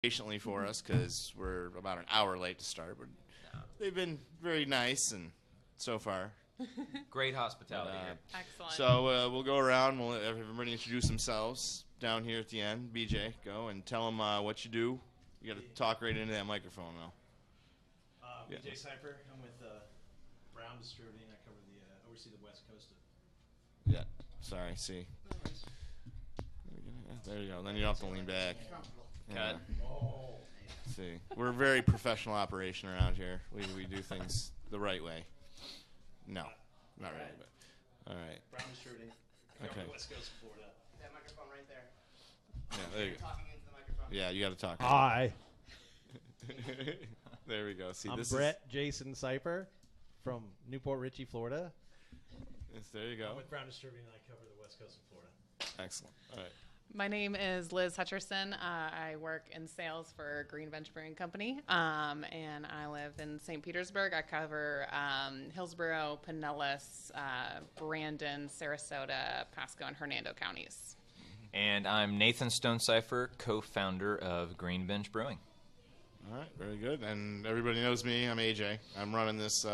patiently for us because we're about an hour late to start. But they've been very nice and so far. Great hospitality here. Excellent. So we'll go around. We'll let everybody introduce themselves down here at the end. BJ, go and tell them what you do. You got to talk right into that microphone now. BJ Cypher. I'm with Brown Distributing. I cover oversee the West Coast. Yeah. Sorry. See. There you go. Then you don't have to lean back. Cut. See, we're a very professional operation around here. We do things the right way. No, not really, but all right. Brown Distributing. I cover the West Coast of Florida. That microphone right there. Yeah, there you go. Talking into the microphone. Yeah, you got to talk. Hi, There we go. See, I'm this Brett Jason Cypher from Newport Richey, Florida. There you go. I'm with Brown Distributing. I cover the West Coast of Florida. Excellent. All right. My name is Liz Hutcherson. I work in sales for GreenBench Brewing Company, and I live in St. Petersburg. I cover Hillsborough, Pinellas, Brandon, Sarasota, Pasco, and Hernando counties. And I'm Nathan Stonecipher, co-founder of GreenBench Brewing. All right. Very good. And everybody knows me. I'm AJ. I'm running this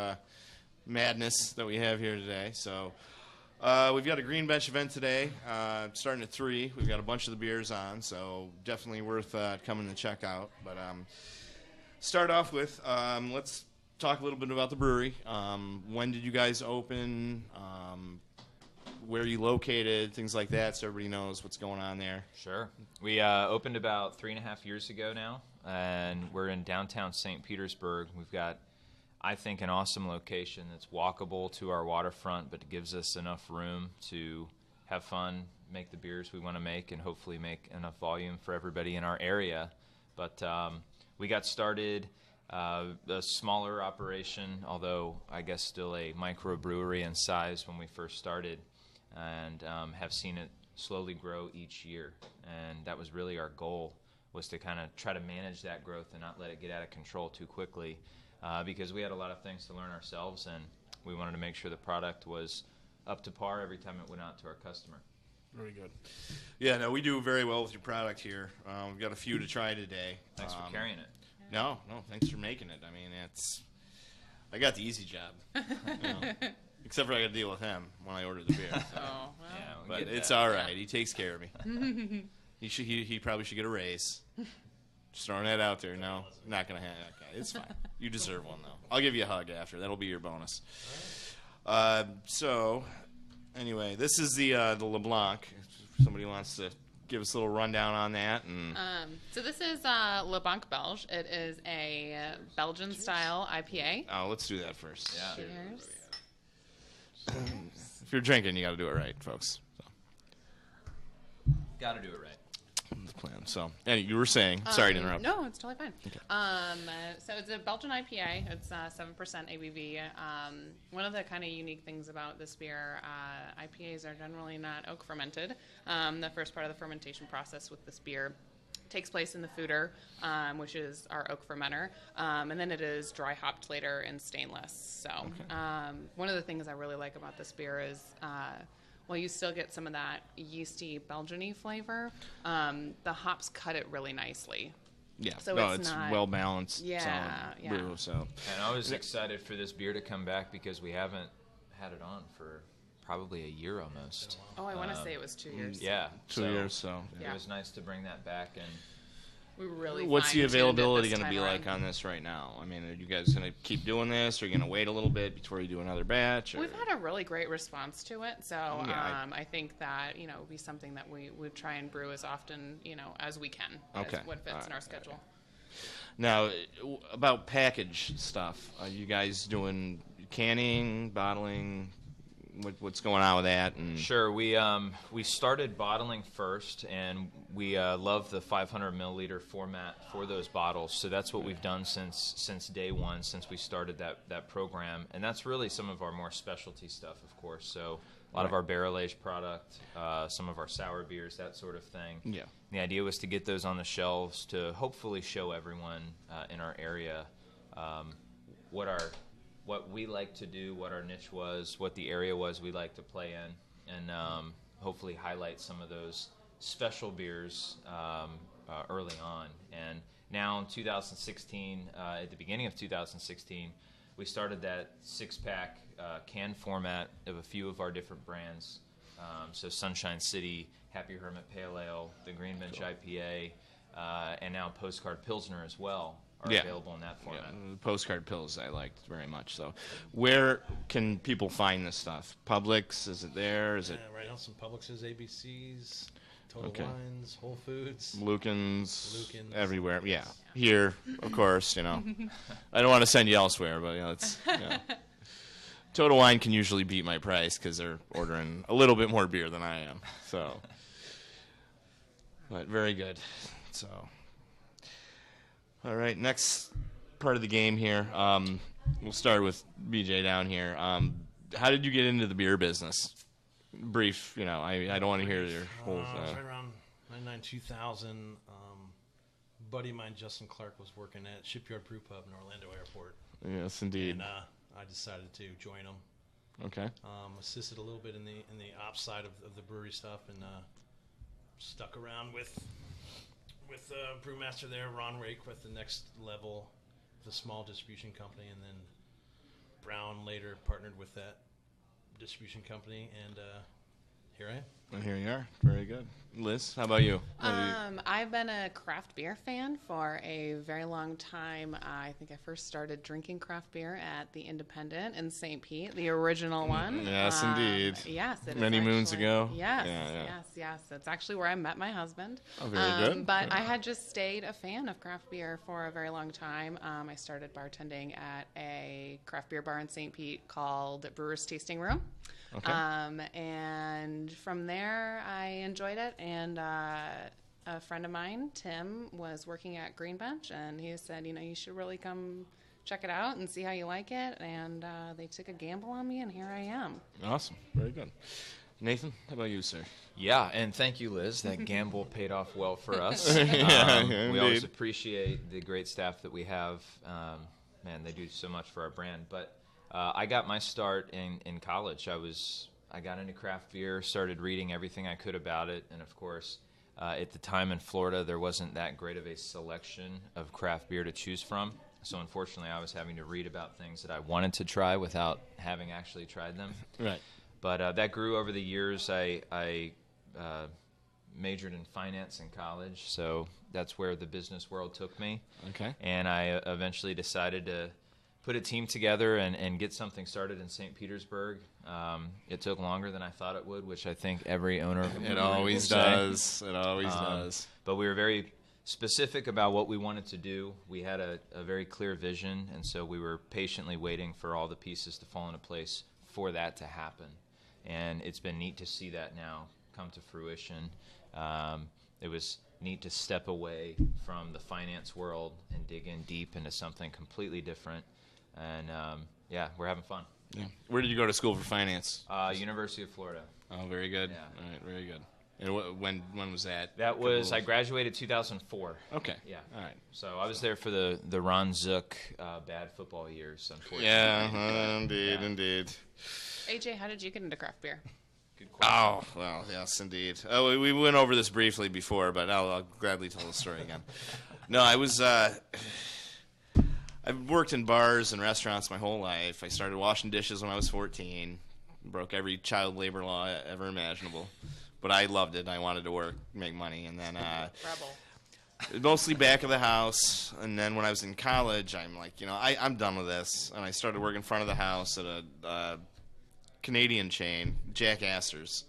madness that we have here today. So. We've got a GreenBench event today, starting at 3. We've got a bunch of the beers on, so definitely worth coming to check out. But start off with, let's talk a little bit about the brewery. When did you guys open? Where are you located? Things like that, so everybody knows what's going on there. Sure. We opened about 3.5 years ago now, and we're in downtown St. Petersburg. We've got, I think, an awesome location that's walkable to our waterfront, but it gives us enough room to have fun, make the beers we want to make, and hopefully make enough volume for everybody in our area. But we got started a smaller operation, although I guess still a microbrewery in size when we first started, and have seen it slowly grow each year. And that was really our goal, was to kind of try to manage that growth and not let it get out of control too quickly. Because we had a lot of things to learn ourselves, and we wanted to make sure the product was up to par every time it went out to our customer. Very good. Yeah, no, we do very well with your product here. We've got a few to try today. Thanks for carrying it. No, thanks for making it. I mean, I got the easy job. You know, except for I got to deal with him when I order the beer. So. Oh, well. Yeah, we But get it's that. all right. He takes care of me. He probably should get a raise. Just throwing that out there. No, not going to have. Okay, it's fine. You deserve one, though. I'll give you a hug after. That'll be your bonus. So, anyway, this is the LeBlanc. If somebody wants to give us a little rundown on that. And So this is LeBlanc Belge. It is a Belgian-style IPA. oh, let's do that first. Yeah. Cheers. If you're drinking, you got to do it right, folks. So, Got to do it right. that's the plan. So, anyway, you were saying. Sorry to interrupt. No, it's totally fine. Okay. So it's a Belgian IPA. It's 7% ABV. One of the kind of unique things about this beer, IPAs are generally not oak fermented. The first part of the fermentation process with this beer takes place in the foeder, which is our oak fermenter, and then it is dry hopped later in stainless. So one of the things I really like about this beer is well, you still get some of that yeasty Belgian-y flavor. The hops cut it really nicely. Yeah. So no, it's not- well balanced. Yeah, solid yeah. brew. So, And I was excited for this beer to come back because we haven't had it on for probably a year almost. Oh, I want to say it was 2 years. Yeah. 2 years. So, Yeah. It was nice to bring that back. And We really what's the fine-tuned it availability this going to be time like around. on this right now? I mean, are you guys going to keep doing this? Or are you going to wait a little bit before you do another batch? Or? We've had a really great response to it, so Yeah, I think that it would be something that we would try and brew as often as we can, Okay. as what fits All in right, our schedule. Now, about package stuff, are you guys doing canning, bottling? What's going on with that? And sure, we started bottling first, and we love the 500 milliliter format for those bottles. So that's what we've done since day one, since we started that program, and that's really some of our more specialty stuff, of course. So a lot of our barrel aged product, some of our sour beers, that sort of thing. Yeah. The idea was to get those on the shelves to hopefully show everyone in our area what we like to do, what our niche was, what the area was we like to play in, and hopefully highlight some of those special beers early on. And now in 2016, at the beginning of 2016, we started that 6-pack can format of a few of our different brands. So Sunshine City, Happy Hermit Pale Ale, the GreenBench IPA, and now Postcard Pilsner as well are available in that format. Yeah, the postcard pills I liked very much. So, where can people find this stuff? Publix? Is it there? Is it Right now, some Publixes, ABCs, Total Okay. Wines, Whole Foods. Lucan's? Lucan's. Everywhere. Yeah. Here, of course. You know, I don't want to send you elsewhere, but it's. Total Wine can usually beat my price because they're ordering a little bit more beer than I am. So, but very good. So. All right, next part of the game here. We'll start with BJ down here. How did you get into the beer business? Brief, I don't want to hear your whole. It was right around 99, 2000. Buddy of mine, Justin Clark, was working at Shipyard Brew Pub in Orlando Airport. Yes, indeed. And I decided to join them. Okay. Assisted a little bit in the ops side of the brewery stuff, and stuck around with brewmaster there, Ron Rake, with the next level, the small distribution company, and then Brown later partnered with that distribution company, and here I am. And here you are. Very good. Liz, how about you? I've been a craft beer fan for a very long time. I think I first started drinking craft beer at the Independent in St. Pete, the original one. Yes, indeed. Yes, it is Many moons actually- ago. Yes, Yeah. yes. It's actually where I met my husband. Oh, very good. But I had just stayed a fan of craft beer for a very long time. I started bartending at a craft beer bar in St. Pete called Brewer's Tasting Room. Okay. And from there, I enjoyed it. And a friend of mine, Tim, was working at GreenBench, and he said, you should really come check it out and see how you like it. And they took a gamble on me, and here I am. Awesome. Very good. Nathan, how about you, sir? Yeah, and thank you, Liz. That gamble paid off well for us. Yeah, we always indeed. appreciate the great staff that we have. Man, they do so much for our brand. But I got my start in college. I got into craft beer, started reading everything I could about it, and of course, at the time in Florida, there wasn't that great of a selection of craft beer to choose from. So unfortunately, I was having to read about things that I wanted to try without having actually tried them. Right. But that grew over the years. I majored in finance in college, so that's where the business world took me. Okay. And I eventually decided to put a team together and get something started in St. Petersburg. It took longer than I thought it would, which I think every owner of a brewery It always will say. does. It always does. But we were very specific about what we wanted to do. We had a very clear vision, and so we were patiently waiting for all the pieces to fall into place for that to happen. And it's been neat to see that now come to fruition. It was neat to step away from the finance world and dig in deep into something completely different. And, we're having fun. Yeah. Where did you go to school for finance? University of Florida. Oh, very good. Yeah. All right, very good. And when was that? That was, I graduated 2004. Okay. Yeah. All right. So I was there for the Ron Zook bad football years, unfortunately. Yeah, indeed, Yeah. indeed. AJ, how did you get into craft beer? Good question. Oh, well, yes, indeed. Oh, we went over this briefly before, but I'll gladly tell the story again. No, I was, I've worked in bars and restaurants my whole life. I started washing dishes when I was 14, broke every child labor law ever imaginable. But I loved it. I wanted to work, make money, and then Rebel. mostly back of the house. And then when I was in college, I'm like, I'm done with this. And I started working in front of the house at a Canadian chain, Jack Astor's.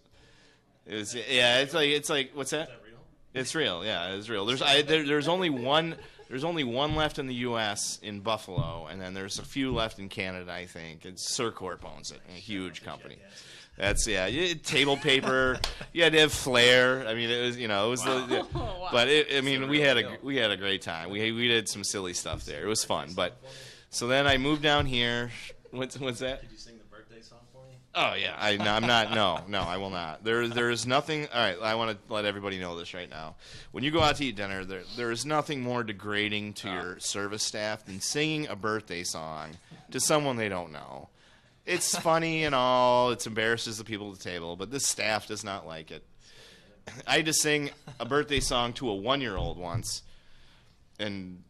It's like what's that? Is that real? It's real. Yeah, it's real. There's only one. There's only one left in the U.S. in Buffalo, and then there's a few left in Canada, I think. It's Sir Corp owns it, a huge company. That's table paper. You had to have flair. I mean, it was Wow. but we had a great time. We did some silly stuff there. It was fun. But so then I moved down here. What's that? Did you sing the birthday song for me? Oh yeah, I'm not. No, I will not. There is nothing. All right, I want to let everybody know this right now. When you go out to eat dinner, there is nothing more degrading to your service staff than singing a birthday song to someone they don't know. It's funny and all. It embarrasses the people at the table, but this staff does not like it. I had to sing a birthday song to a 1-year-old once, and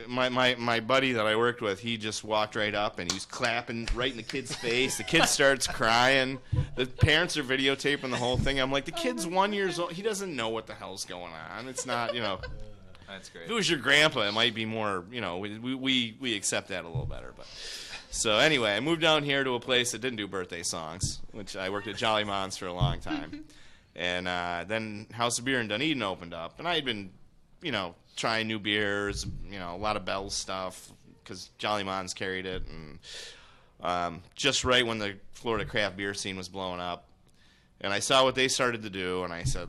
my buddy that I worked with, he just walked right up and he's clapping right in the kid's face. The kid starts crying. The parents are videotaping the whole thing. I'm like, the kid's 1 year old. He doesn't know what the hell's going on. It's not, That's great. If it was your grandpa, it might be more, we accept that a little better. But so anyway, I moved down here to a place that didn't do birthday songs, which I worked at Jolly Mons for a long time. And then House of Beer in Dunedin opened up. And I had been, trying new beers, a lot of Bell's stuff because Jolly Mons carried it. And just right when the Florida craft beer scene was blowing up. And I saw what they started to do, and I said,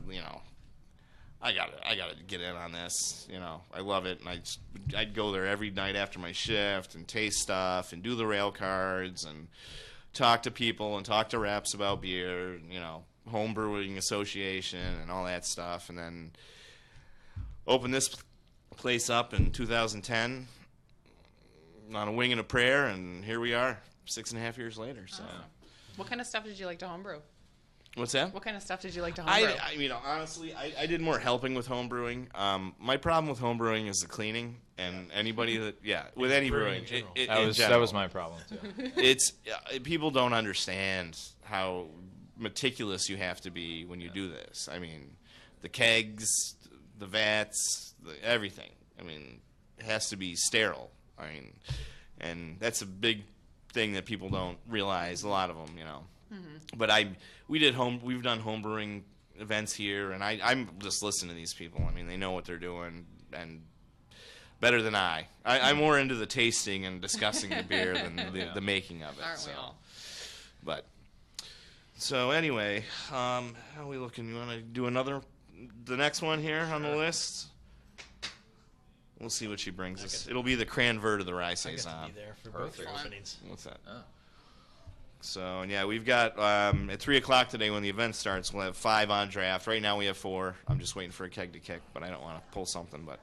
I gotta get in on this. I love it, and I'd go there every night after my shift and taste stuff and do the rail cards and talk to people and talk to reps about beer, home brewing association and all that stuff, and then open this place up in 2010 on a wing and a prayer, and here we are 6.5 years later. So, Awesome. What kind of stuff did you like to homebrew? What's that? What kind of stuff did you like to homebrew? Honestly, I did more helping with home brewing. My problem with home brewing is the cleaning, and anybody that, with any brewing, That was my problem too. it's people don't understand how meticulous you have to be when you do this. I mean, the kegs, the vats, everything. I mean, it has to be sterile. And that's a big thing that people don't realize. A lot of them, Mm-hmm. But we've done home brewing events here, and I'm just listening to these people. I mean, they know what they're doing, and better than I. I'm more into the tasting and discussing the beer than the making of it. Aren't we all? But so anyway, how are we looking? You want to do the next one here on the list? We'll see what she brings us. It'll be the Cranvert of the Rye I Saison. got to be there for both Perfect. openings. What's that? Oh. So, yeah, we've got, at 3 o'clock today when the event starts, we'll have 5 on draft. Right now we have 4. I'm just waiting for a keg to kick, but I don't want to pull something. But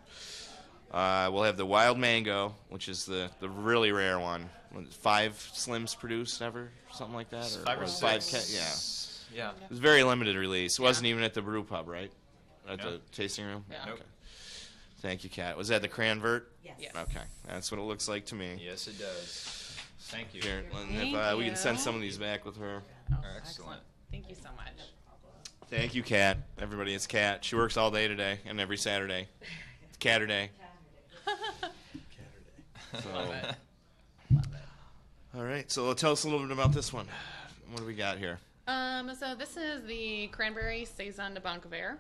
we'll have the Wild Mango, which is the really rare one. 5 Slims produced ever, something like that? 5 or 6. Yeah. It was a very limited release. It wasn't even at the brew pub, right? At No. the tasting room? Yeah. Nope. Okay. Thank you, Kat. Was that the Cranvert? Yes. Yes. Okay. That's what it looks like to me. Yes, it does. Thank you. Here, and Thank if we can you. send some of these back with her. Oh, Excellent. Thank you so much. Thank you, Kat. Everybody, it's Kat. She works all day today and every Saturday. It's Catter Day. So, Love it. all right. So tell us a little bit about this one. What do we got here? So this is the Cranberry Saison de Banquever.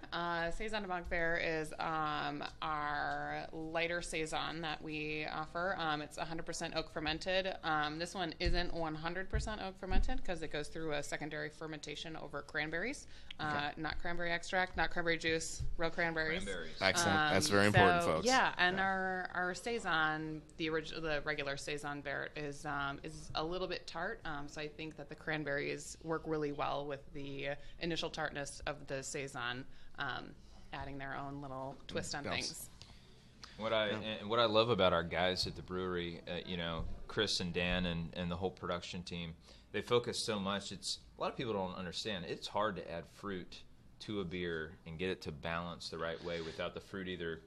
Saison de Banquever is our lighter Saison that we offer. It's 100% oak fermented. This one isn't 100% oak fermented because it goes through a secondary fermentation over cranberries. Not cranberry extract, not cranberry juice, real cranberries. Cranberries. Excellent. That's very important, So, folks. Yeah, and our Saison, the regular Saison Vert is a little bit tart. So I think that the cranberries work really well with the initial tartness of the Saison, adding their own little twist on Yes. things. What I love about our guys at the brewery, Chris and Dan and the whole production team, they focus so much. A lot of people don't understand. It's hard to add fruit to a beer and get it to balance the right way without the fruit either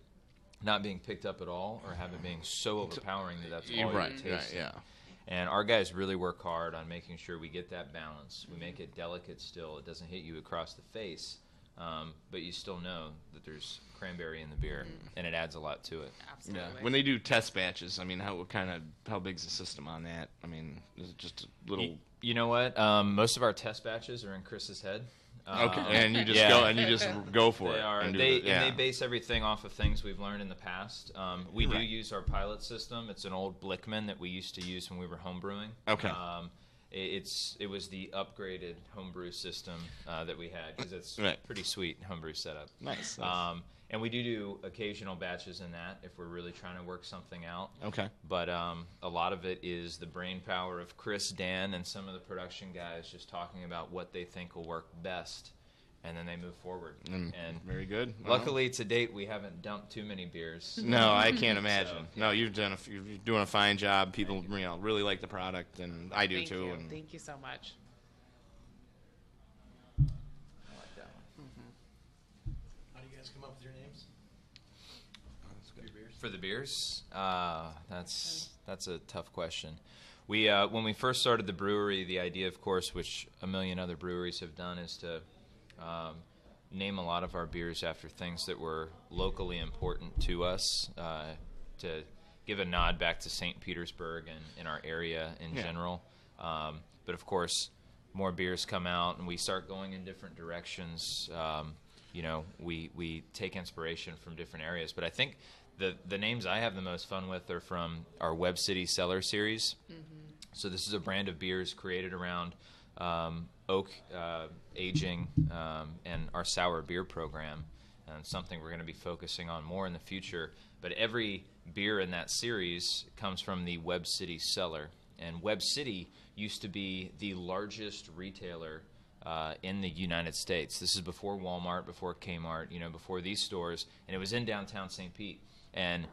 not being picked up at all or have it being so overpowering that's all You're right. you're Right. tasting. Yeah. And our guys really work hard on making sure we get that balance. We make it delicate still. It doesn't hit you across the face, but you still know that there's cranberry in the beer, and it adds a lot to it. Absolutely. Yeah. When they do test batches, I mean, how big's the system on that? I mean, is it just a little? You know what? Most of our test batches are in Chris's head. Okay. And you just yeah. go for They it. are. And do And the- yeah. they base everything off of things we've learned in the past. We do use our pilot system. It's an old Blickman that we used to use when we were homebrewing. Okay. It was the upgraded homebrew system that we had because it's Right. pretty sweet homebrew setup. Nice. And we do occasional batches in that if we're really trying to work something out. Okay. But a lot of it is the brain power of Chris, Dan, and some of the production guys just talking about what they think will work best, and then they move forward. And Very good. Well, luckily, to date, we haven't dumped too many beers. no, I can't imagine. No, you're doing a fine job. People, really like the product, and I do Thank too. you. And Thank you so much. I like that one. How do you guys come up with your names? For the beers, that's a tough question. We when we first started the brewery, the idea, of course, which a million other breweries have done, is to name a lot of our beers after things that were locally important to us, to give a nod back to St. Petersburg and in our area in general. But of course, more beers come out, and we start going in different directions. We take inspiration from different areas. But I think the names I have the most fun with are from our Web City Cellar series. Mm-hmm. So this is a brand of beers created around oak aging and our sour beer program, and something we're going to be focusing on more in the future. But every beer in that series comes from the Web City Cellar. And Web City used to be the largest retailer in the United States. This is before Walmart, before Kmart, before these stores, and it was in downtown St. Pete. And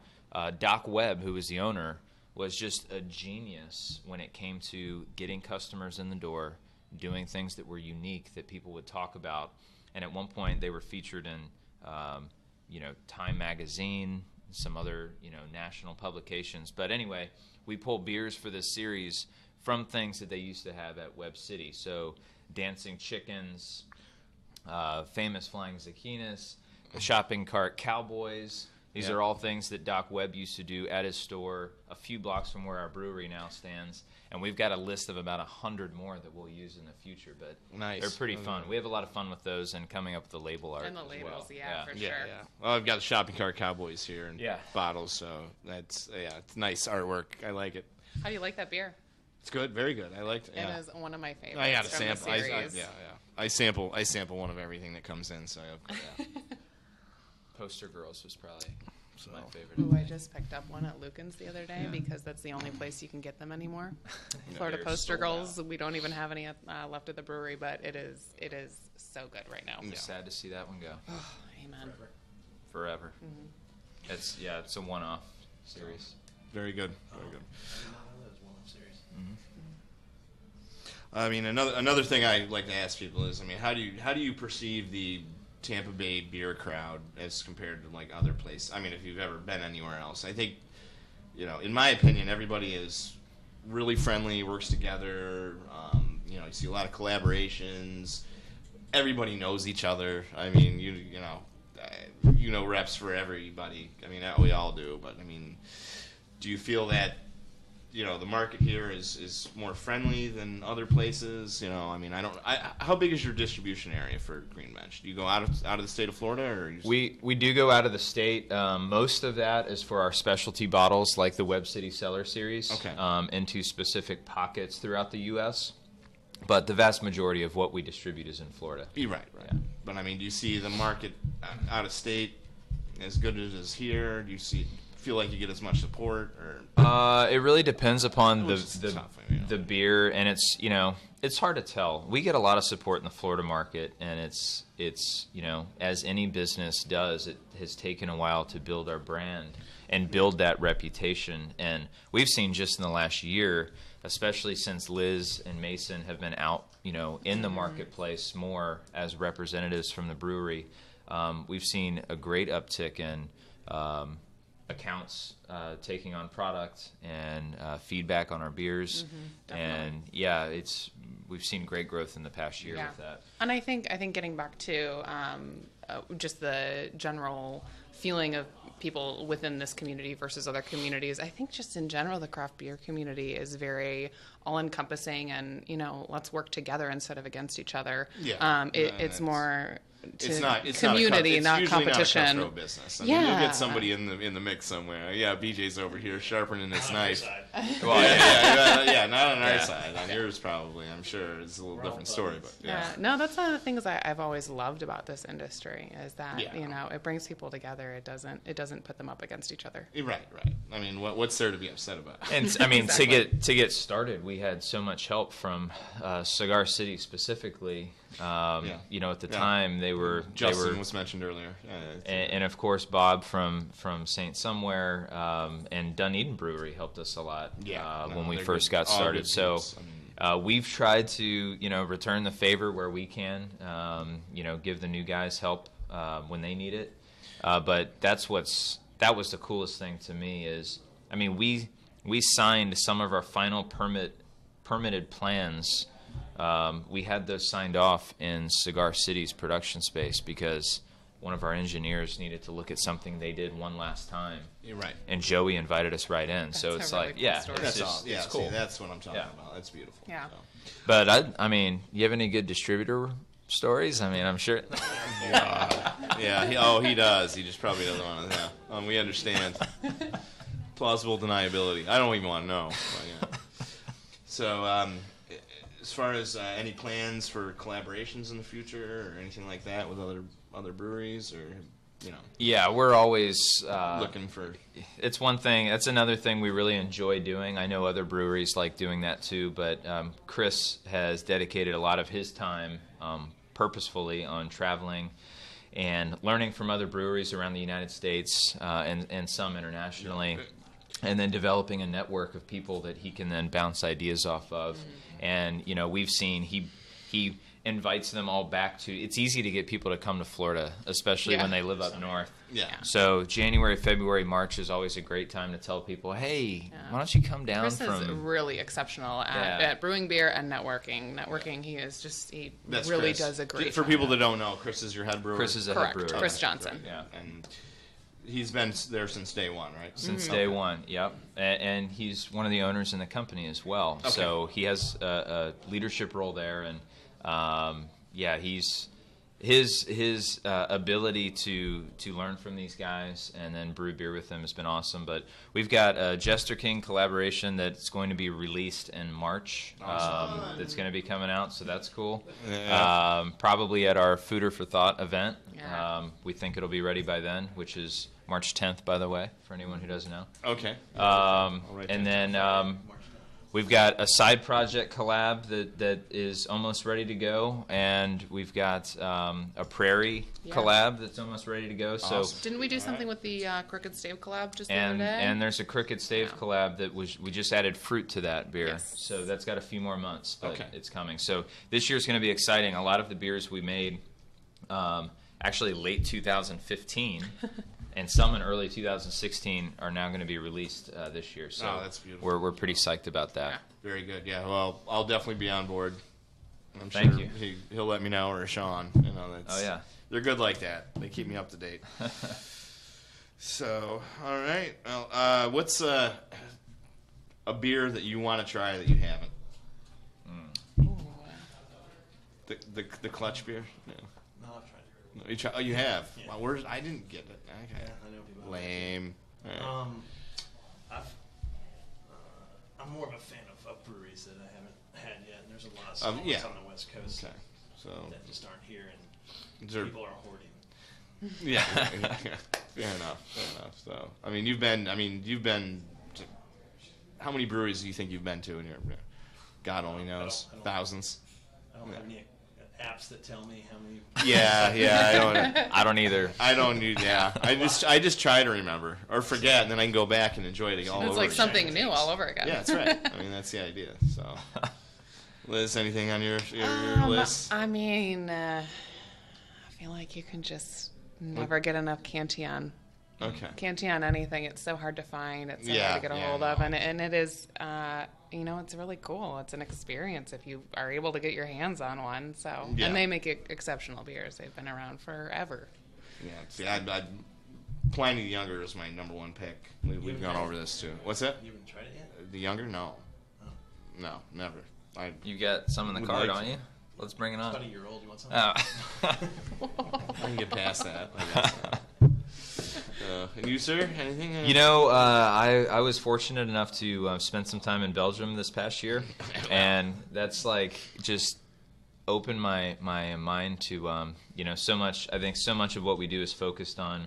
Doc Webb, who was the owner, was just a genius when it came to getting customers in the door, doing things that were unique that people would talk about. And at one point, they were featured in, Time Magazine, some other, national publications. But anyway, we pull beers for this series from things that they used to have at Web City. So Dancing Chickens, Famous Flying Zucchinis, the Shopping Cart Cowboys. These are all things that Doc Webb used to do at his store a few blocks from where our brewery now stands. And we've got a list of about 100 more that we'll use in the future. But they're pretty fun. We have a lot of fun with those and coming up with the label art. And the labels, for sure. Yeah. Well, I've got the Shopping Cart Cowboys here and bottles, so it's nice artwork. I like it. How do you like that beer? It's good, very good. I liked it. It is one of my favorites. I got to from sample. the series. I sample one of everything that comes in. So Poster Girls was probably my favorite. Ooh, I just picked up one at Lucan's the other day because that's the only place you can get them anymore. Florida Poster Girls. We don't even have any left at the brewery, but it is so good right now. I'm sad to see that one go. Oh, amen. Forever. Mm-hmm. It's a one-off series. Very good. Very good. I mean, another thing I like to ask people is, how do you perceive the Tampa Bay beer crowd as compared to like other places? If you've ever been anywhere else, I think, in my opinion, everybody is really friendly, works together. You see a lot of collaborations. Everybody knows each other. Reps for everybody. We all do. But do you feel that the market here is more friendly than other places? How big is your distribution area for GreenBench? Do you go out of the state of Florida, or we do go out of the state. Most of that is for our specialty bottles, like the Web City Cellar series, into specific pockets throughout the U.S. But the vast majority of what we distribute is in Florida. Right. Yeah. But do you see the market out of state as good as it is here? Do you feel like you get as much support, or it really depends upon the beer, and it's hard to tell. We get a lot of support in the Florida market, and it's as any business does, it has taken a while to build our brand and build that reputation. And we've seen just in the last year, especially since Liz and Mason have been out in the marketplace more as representatives from the brewery, we've seen a great uptick in accounts taking on product and feedback on our beers, and we've seen great growth in the past year with that. And I think getting back to just the general feeling of people within this community versus other communities, I think just in general the craft beer community is very all-encompassing, and let's work together instead of against each other. It's more community, not competition. Not a cutthroat business. You'll get somebody in the mix somewhere. BJ's over here sharpening his knife. Well, not on our side. On yours, probably. I'm sure it's a little different story, but no, that's one of the things I've always loved about this industry is that it brings people together. It doesn't put them up against each other. Right. What's there to be upset about? And exactly. to get started, we had so much help from Cigar City specifically. At the time Justin was mentioned earlier, and of course Bob from Saint Somewhere and Dunedin Brewery helped us a lot when we first got started. So we've tried to return the favor where we can, give the new guys help when they need it. But that's what's that was the coolest thing to me. Is, I mean, we signed some of our final permitted plans. We had those signed off in Cigar City's production space because one of our engineers needed to look at something they did one last time. You're right. And Joey invited us right in. That's so a it's really like, cool yeah, story. That's it's all. Yeah, it's cool. see, that's what I'm talking Yeah. about. That's beautiful. Yeah. So. But I mean, you have any good distributor stories? I mean, I'm sure. Yeah. He does. He just probably doesn't want to know. We understand. Plausible deniability. I don't even want to know. But, yeah. So, as far as any plans for collaborations in the future or anything like that with other breweries, or Yeah, we're always looking for. It's one thing. That's another thing we really enjoy doing. I know other breweries like doing that too, but Chris has dedicated a lot of his time purposefully on traveling and learning from other breweries around the United States and some internationally, and then developing a network of people that he can then bounce ideas off of. And we've seen he invites them all back to. It's easy to get people to come to Florida, especially when they live up north. Yeah. So January, February, March is always a great time to tell people, hey, why don't you come down Chris from... is really exceptional at brewing beer and networking. He is just, he That's really Chris. does a great For job. people that don't know, Chris is your head brewer. Chris is a head Correct. brewer. Chris Johnson. Yeah. And he's been there since day one, right? Since day one, yep. And he's one of the owners in the company as well. Okay. So he has a leadership role there, and he's his ability to learn from these guys and then brew beer with them has been awesome. But we've got a Jester King collaboration that's going to be released in March. That's going to be coming out, so that's cool. Yeah. Probably at our Fooder for Thought event. Yeah. We think it'll be ready by then, which is March 10th, by the way, for anyone who doesn't know. Okay. And then we've got a side project collab that is almost ready to go, and we've got a Prairie collab that's almost ready to go. So Didn't we do something with the Crooked Stave collab just the and other day? and there's a Crooked Stave collab that we just added fruit to that beer. Yes. So that's got a few more months, but Okay. it's coming. So this year's going to be exciting. A lot of the beers we made actually late 2015 and some in early 2016 are now going to be released this year. So that's beautiful. we're pretty psyched about that. Very good. Yeah. Well, I'll definitely be on board. I'm Thank sure you. He'll let me know, or Sean. Oh yeah. They're good like that. They keep me up to date. So, all right. Well, what's a beer that you want to try that you haven't? Ooh. The clutch beer? No. No, I've tried it. No, you try, oh, you have. Yeah. Well, I didn't get it. Okay. Yeah, I know people. Lame. All right. I'm more of a fan of breweries that I haven't had yet, and there's a lot of small ones yeah. on the West Coast Okay. So, that just aren't here, and is there, people are hoarding. yeah. Fair enough. So, you've been to, how many breweries do you think you've been to in your, God only knows, I don't- thousands? I don't have any apps that tell me how many. Yeah, I don't either. I don't need. Yeah, I just try to remember or forget, and then I can go back and enjoy it all over. It's like again. something new all over again. Yeah, that's right. That's the idea. So, Liz, anything on your list? I feel like you can just never get enough Cantillon. Okay. Cantillon anything. It's so hard to find. It's so Yeah, hard to get a yeah, hold I of, know. and it is. It's really cool. It's an experience if you are able to get your hands on one. So, Yeah. and they make exceptional beers. They've been around forever. Yeah. See, I'd Pliny the Younger is my number one pick. We've gone over this too. What's that? You haven't tried it yet? The Younger? No. Oh. No, never. You got some in the Would car, like don't to. you? Let's bring it It's on. about a year old. You want something? Oh. I can get past that. I guess. And you, sir? Anything? I was fortunate enough to spend some time in Belgium this past year, and that's like just opened my mind to so much. I think so much of what we do is focused on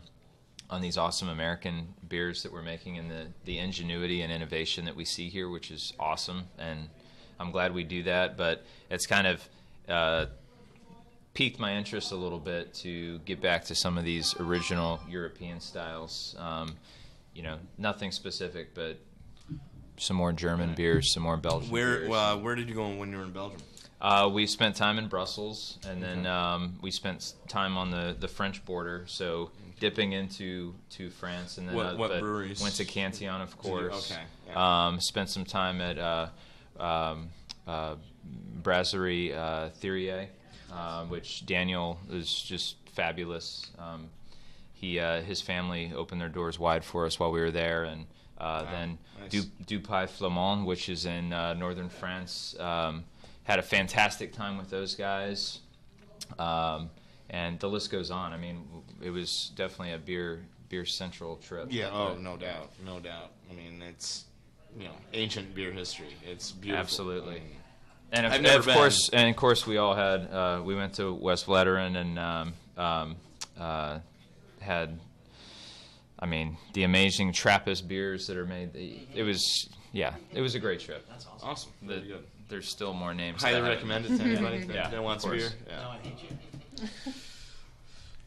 these awesome American beers that we're making, and the ingenuity and innovation that we see here, which is awesome, and I'm glad we do that. But it's kind of piqued my interest a little bit to get back to some of these original European styles. Nothing specific, but some more German beers, some more Belgian beers. Where did you go when you were in Belgium? We spent time in Brussels, and then we spent time on the French border, so dipping into France, and then What breweries? Went to Cantillon, of course. Okay. Yeah. Spent some time at Brasserie Thierry, which Daniel is just fabulous. His family opened their doors wide for us while we were there, and then nice. Dupai Flamand, which is in northern France. Had a fantastic time with those guys, and the list goes on. I mean, it was definitely a beer central trip. Yeah. Oh, no doubt. I mean, it's ancient beer history. It's beautiful. Absolutely. I mean, And I've never of course, we all had. We went to West Vleteren and had. I mean, the amazing Trappist beers that are made. It was a great trip. That's awesome. Awesome. Very good. There's still more names. Highly that I recommend it to anybody Yeah, that wants of course. beer. Yeah. No, I hate you.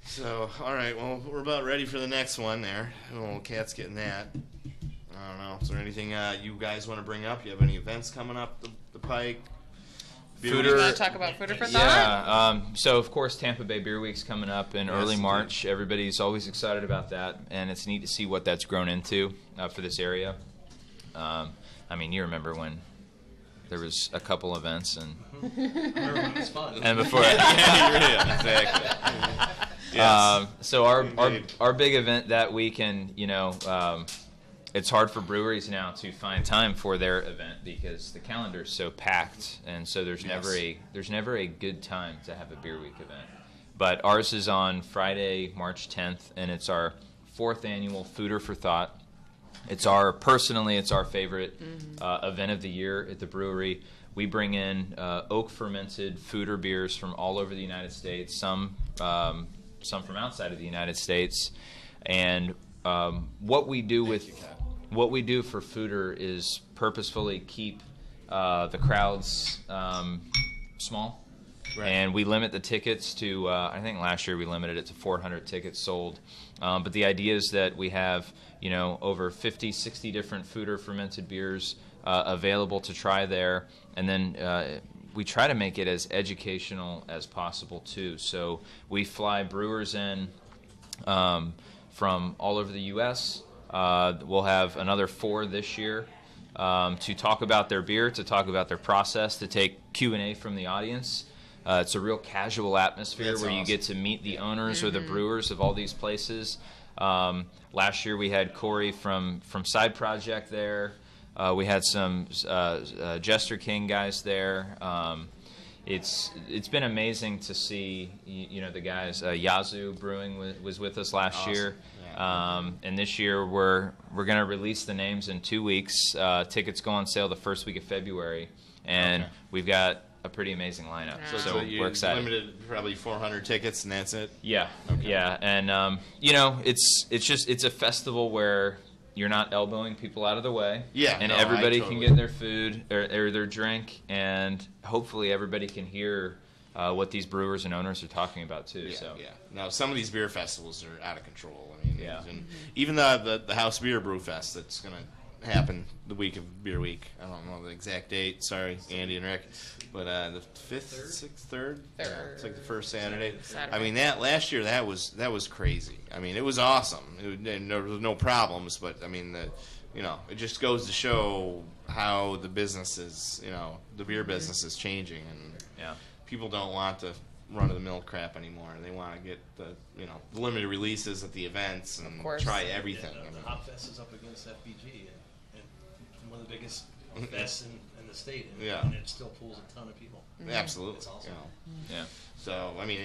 So, all right. Well, we're about ready for the next one there. Oh, Cat's getting that. I don't know. Is there anything you guys want to bring up? You have any events coming up the pike? Beer Fooder- You week? want to talk about Fooder for Thought? Yeah. So of course, Tampa Bay Beer Week's coming up in early indeed. March. Everybody's always excited about that, and it's neat to see what that's grown into for this area. I mean, you remember when there was a couple events and It's fun. and before. Yeah, exactly. Yes. So Indeed. our big event that weekend, it's hard for breweries now to find time for their event because the calendar's so packed, and so there's never a good time to have a beer week event. But ours is on Friday, March 10th, and it's our 4th annual Fooder for Thought. It's our favorite event of the year at the brewery. We bring in oak fermented Fooder beers from all over the United States, some from outside of the United States, and what we do for Fooder is purposefully keep the crowds small, Right. and we limit the tickets to. I think last year we limited it to 400 tickets sold, but the idea is that we have over 50, 60 different Fooder fermented beers available to try there, and then. We try to make it as educational as possible too. So we fly brewers in from all over the U.S. We'll have another 4 this year to talk about their beer, to talk about their process, to take Q&A from the audience. It's a real casual atmosphere where you get to meet the owners or the brewers of all these places. Last year we had Corey from Side Project there. We had some Jester King guys there. It's been amazing to see the guys. Yazoo Brewing was with us last year, and this year we're going to release the names in 2 weeks. Tickets go on sale the first week of February, and we've got a pretty amazing lineup. Yeah. So we're excited. Limited probably 400 tickets, and that's it. Yeah, yeah, and it's a festival where you're not elbowing people out of the way. Yeah, and no, everybody I can totally- get their food or their drink, and hopefully everybody can hear what these brewers and owners are talking about too. Yeah, So yeah. Now some of these beer festivals are out of control. I mean, Yeah. even the House Beer Brew Fest that's going to happen the week of Beer Week. I don't know the exact date. Sorry, Andy and Rick, but the 5th, 6th, 3rd. Yeah, it's like the first Saturday. Saturday. I mean, that last year that was crazy. I mean, it was awesome. And there was no problems, but I mean it just goes to show how the business is, the beer business is changing, and yeah. people don't want the run-of-the-mill crap anymore. They want to get the limited releases at the events and course. try everything. Yeah, I mean, the Hop Fest is up against FBG, and one of the biggest fests in the state, and it still pulls a ton of people. absolutely. It's awesome. Yeah. So I mean,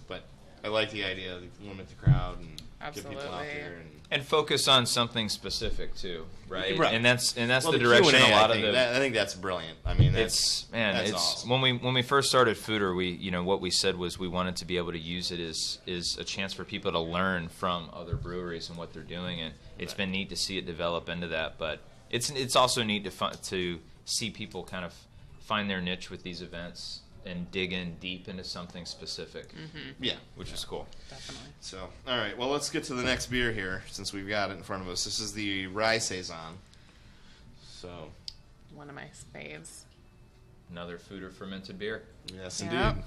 but I like the idea of limit the crowd and get people out Absolutely. there And focus on something specific too, right? Right. And that's well, the direction Q&A, a lot I of think, the. I think that's brilliant. I mean, that's awesome. when we first started Fooder, what we said was we wanted to be able to use it as a chance for people to learn from other breweries and what they're doing, and it's been neat to see it develop into that. But it's also neat to see people kind of find their niche with these events and dig in deep into something specific, Yeah. which is cool. Definitely. So, all right. Well, let's get to the next beer here since we've got it in front of us. This is the Rye Saison. So, One of my faves. another food or fermented beer. Yes, Yeah. indeed.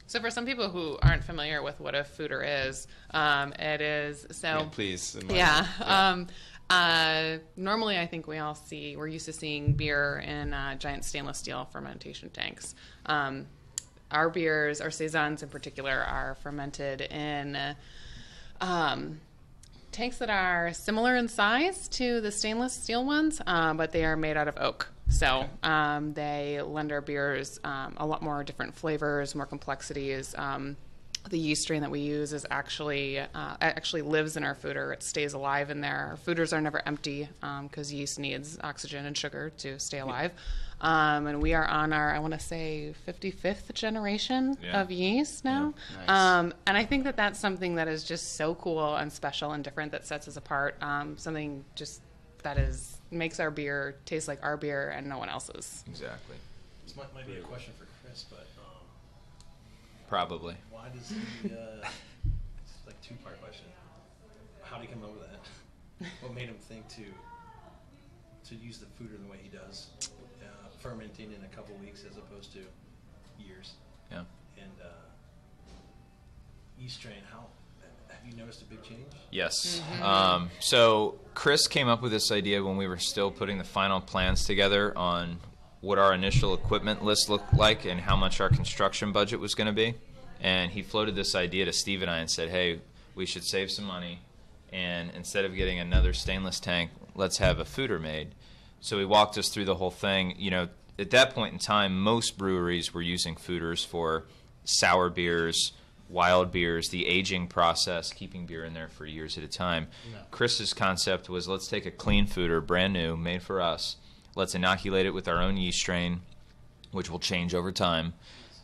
So for some people who aren't familiar with what a foeder is, it is Yeah, please. normally I think we're used to seeing beer in giant stainless steel fermentation tanks. Our beers, our saisons in particular, are fermented in tanks that are similar in size to the stainless steel ones, but they are made out of oak. So they lend our beers a lot more different flavors, more complexities. The yeast strain that we use is actually lives in our foeder. It stays alive in there. Our foeders are never empty because yeast needs oxygen and sugar to stay alive. And we are on our, I want to say, 55th generation of yeast now. Yeah. Nice. And I think that that's something that is just so cool and special and different that sets us apart. Something just that makes our beer taste like our beer and no one else's. Exactly. This might be a question for Chris, but Probably. why does he? It's like a two-part question. How did he come up with that? What made him think to use the foeder the way he does, fermenting in a couple weeks as opposed to years? Yeah. And yeast strain. How have you noticed a big change? Yes. So Chris came up with this idea when we were still putting the final plans together on what our initial equipment list looked like and how much our construction budget was going to be. And he floated this idea to Steve and I and said, hey, we should save some money, and instead of getting another stainless tank, let's have a foeder made. So he walked us through the whole thing. You know, at that point in time, most breweries were using foeders for sour beers, wild beers, the aging process, keeping beer in there for years at a time. No. Chris's concept was, let's take a clean foeder, brand new, made for us. Let's inoculate it with our own yeast strain, which will change over time.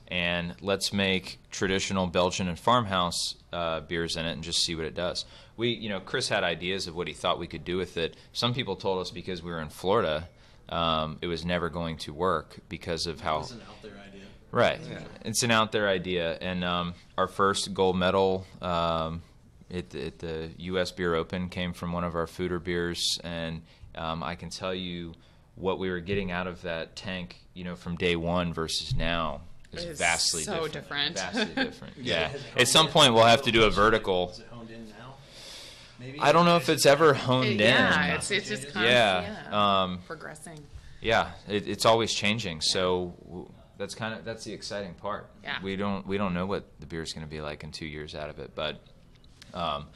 And let's make traditional Belgian and farmhouse beers in it and just see what it does. Chris had ideas of what he thought we could do with it. Some people told us because we were in Florida, it was never going to work because of how... It's an out there idea. Right. Yeah. It's an out there idea. And our first gold medal at the U.S. Beer Open came from one of our foeder beers. And I can tell you what we were getting out of that tank, from day one versus now is It's vastly so different. different. Vastly different. Yeah. Has it honed At some in? point, we'll have to do a vertical. Is it honed in now? Maybe? I don't know if it's ever honed in. Yeah, it's just constantly progressing. Yeah, it's always changing. So that's the exciting part. Yeah. We don't know what the beer is going to be like in 2 years out of it, but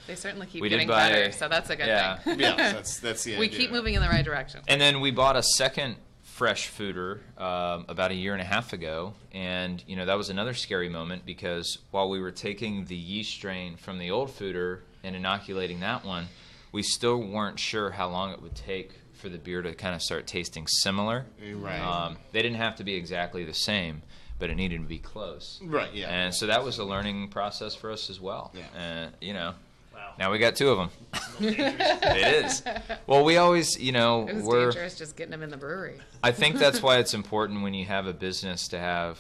They certainly keep we did getting buy- better, so that's a good yeah. thing. Yeah, that's the idea. We keep moving in the right direction. And then we bought a second fresh foeder about a year and a half ago, and that was another scary moment because while we were taking the yeast strain from the old foeder and inoculating that one, we still weren't sure how long it would take for the beer to kind of start tasting similar. Right. They didn't have to be exactly the same, but it needed to be close. Right, yeah. And so that was a learning process for us as well. Yeah. Wow. Now we got two of them. A little dangerous. It is. Well, we always, It was we're. dangerous just getting them in the brewery. I think that's why it's important when you have a business to have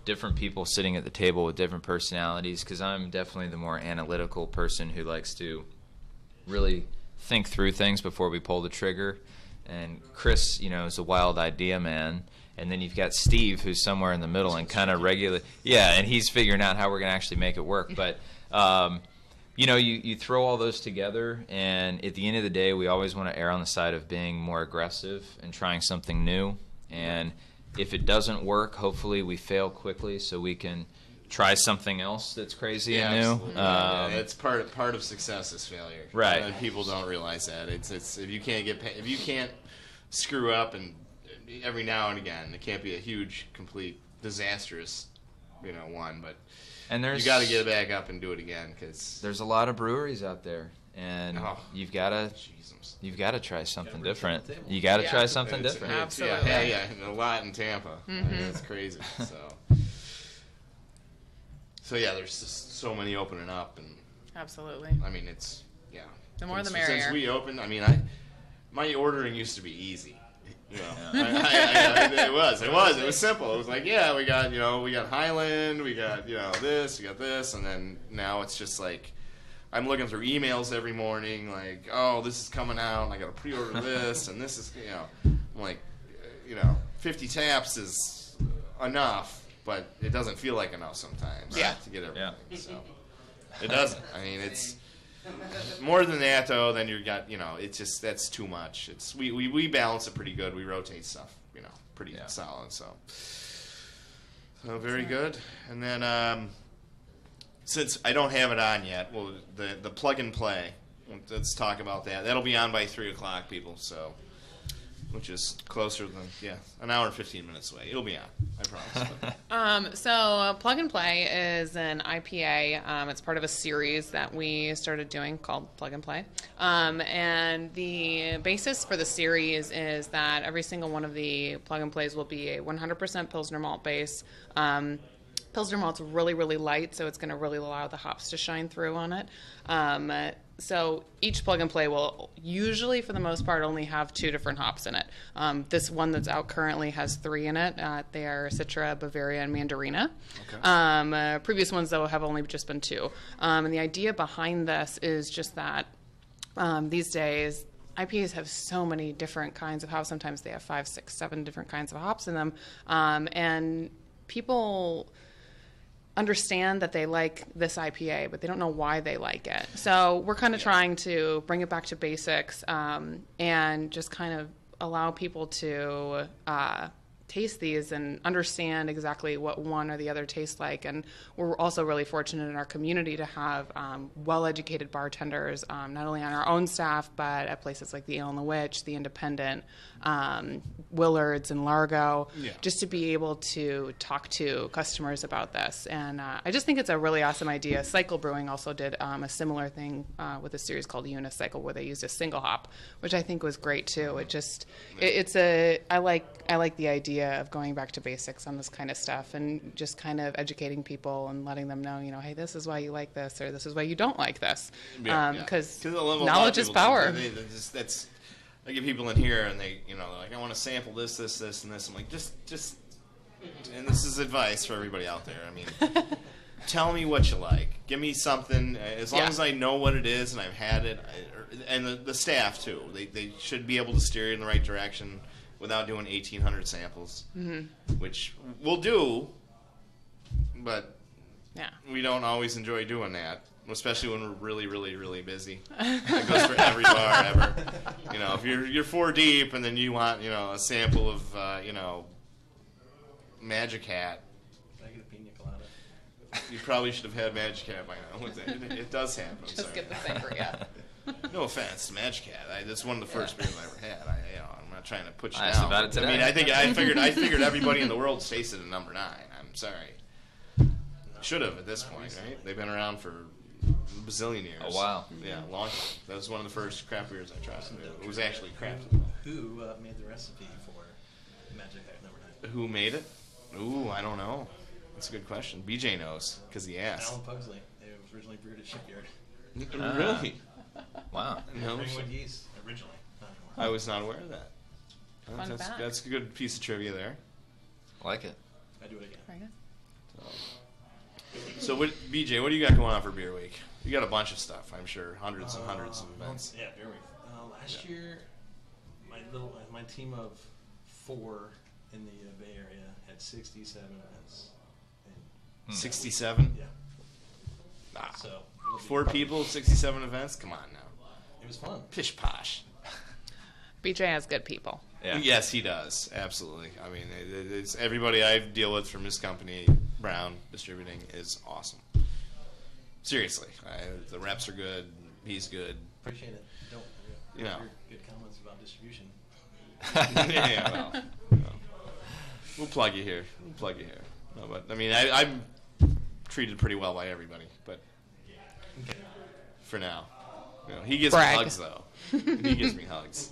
different people sitting at the table with different personalities, because I'm definitely the more analytical person who likes to really think through things before we pull the trigger. And Chris, is a wild idea man. And then you've got Steve, who's somewhere in the middle and kind of regular. Yeah, and he's figuring out how we're going to actually make it work. But, you throw all those together, and at the end of the day, we always want to err on the side of being more aggressive and trying something new. And if it doesn't work, hopefully we fail quickly so we can try something else that's crazy and new. Absolutely. It's part of success is failure. Right. And people don't realize that. It's if you can't screw up, and every now and again, it can't be a huge, complete, disastrous, one, but And you got to get it back up and do it again because there's a lot of breweries out there, and you've got to try something bring different. it to the table. You got to Yeah. try something different. Absolutely. Yeah, and a lot in Tampa. It's crazy. So yeah, there's just so many opening up, and Absolutely. I mean it's The more the Since merrier. we opened, my ordering used to be easy. It was simple. It was like, we got Highland, we got this, we got this, and then now it's just like I'm looking through emails every morning, like, oh, this is coming out, and I got to pre-order this, and this is I'm like, 50 taps is enough, but it doesn't feel like enough sometimes to get everything. Yeah. So it doesn't. I mean, it's more than that though. Then you got, it's just that's too much. It's we balance it pretty good. We rotate stuff, pretty solid. So very good. And then since I don't have it on yet, well, the plug and play. Let's talk about that. That'll be on by 3:00, people. So, which is closer than an hour and 15 minutes away. It'll be on. I promise. So Plug and Play is an IPA. It's part of a series that we started doing called Plug and Play. And the basis for the series is that every single one of the Plug and Plays will be a 100% Pilsner malt base. Pilsner malt's really, really light, so it's going to really allow the hops to shine through on it. So each Plug and Play will usually, for the most part, only have 2 different hops in it. This one that's out currently has 3 in it. They are Citra, Bavaria, and Mandarina. Okay. Previous ones, though, have only just been 2. And the idea behind this is just that these days, IPAs have so many different kinds of hops. Sometimes they have 5, 6, 7 different kinds of hops in them. And people understand that they like this IPA, but they don't know why they like it. So we're kind of trying to bring it back to basics and just kind of allow people to taste these and understand exactly what one or the other tastes like. And we're also really fortunate in our community to have well-educated bartenders, not only on our own staff, but at places like the Ale and the Witch, the Independent, Willards and Largo, just to be able to talk to customers about this. And I just think it's a really awesome idea. Cycle Brewing also did a similar thing with a series called Unicycle, where they used a single hop, which I think was great too. I like the idea of going back to basics on this kind of stuff and just kind of educating people and letting them know, hey, this is why you like this, or this is why you don't like this. Because knowledge is power. I get people in here and they, like, I want to sample this, and this. I'm like, just, and this is advice for everybody out there. I mean, tell me what you like. Give me something. As long as I know what it is and I've had it, and the staff too. They should be able to steer you in the right direction without doing 1,800 samples, which we'll do, but we don't always enjoy doing that. Especially when we're really, really, really busy. It goes for every bar ever. If you're 4 deep and then you want, a sample of, Magic Hat. Can I get a pina colada? You probably should have had Magic Hat by now. It does happen. Just get the sangria. No offense to Magic Hat. That's one of the first beers I ever had. I'm not trying to put you I down. asked about it today. I mean, I figured everybody in the world tasted a number 9. I'm sorry. Should have at this point, right? They've been around for a bazillion years. Oh, wow. Yeah, long time. That was one of the first craft beers I tried. It was actually craft. Who made the recipe for Magic Hat number 9? Who made it? Ooh, I don't know. That's a good question. BJ knows, because he asked. Alan Pugsley. It was originally brewed at Shipyard. Really? Wow. No. Ringwood yeast, originally. I was not aware of that. Fun fact. That's a good piece of trivia there. I like it. I do it again. Very good. So, BJ, what do you got going on for Beer Week? You got a bunch of stuff, I'm sure. Hundreds and hundreds of events. Yeah, Beer Week. Last year, my team of 4 in the Bay Area had 67 events. 67? Yeah. Ah. So 4 people, 67 events? Come on now. it was fun. Pish posh. BJ has good people. Yeah. Yes, he does. Absolutely. I mean, it's everybody I deal with from his company, Brown Distributing, is awesome. Seriously. The reps are good. He's good. Appreciate it. Don't You know. hear good comments about distribution. Well, we'll plug you here. No, but, I mean, I'm treated pretty well by everybody, but for now. He gives Brag. me hugs, though. He gives me hugs.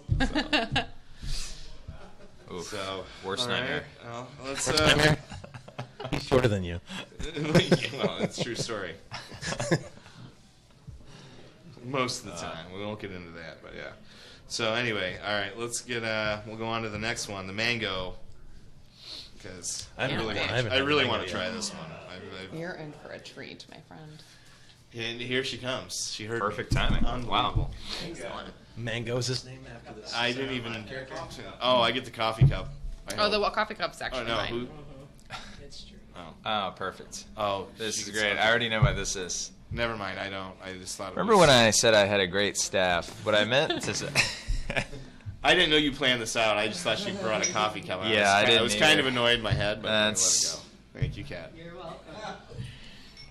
Oof. So, Worst all right. nightmare. Well, let's. He's shorter than you. Well, it's a true story. Most of the time. We won't get into that, but yeah. So anyway, all right, let's get. We'll go on to the next one, the mango, because I really want to try this one. You're in for a treat, my friend. And here she comes. She heard Perfect me. timing. Unbelievable. Wow. Excellent. Mango is his name after this. I didn't even. character. Oh, I get the coffee cup. I Oh, hope. the coffee cup's Oh actually no. mine. Who? It's true. Oh, perfect. Oh, This she is gets great. something. I already know what this is. Never mind. I don't. I just thought. Remember when I said I had a great staff? What I meant to say. I didn't know you planned this out. I just thought she brought a coffee cup. Yeah, I didn't I was kind either. of annoyed in my head, but I'm gonna let That's- it go. Thank you, Kat.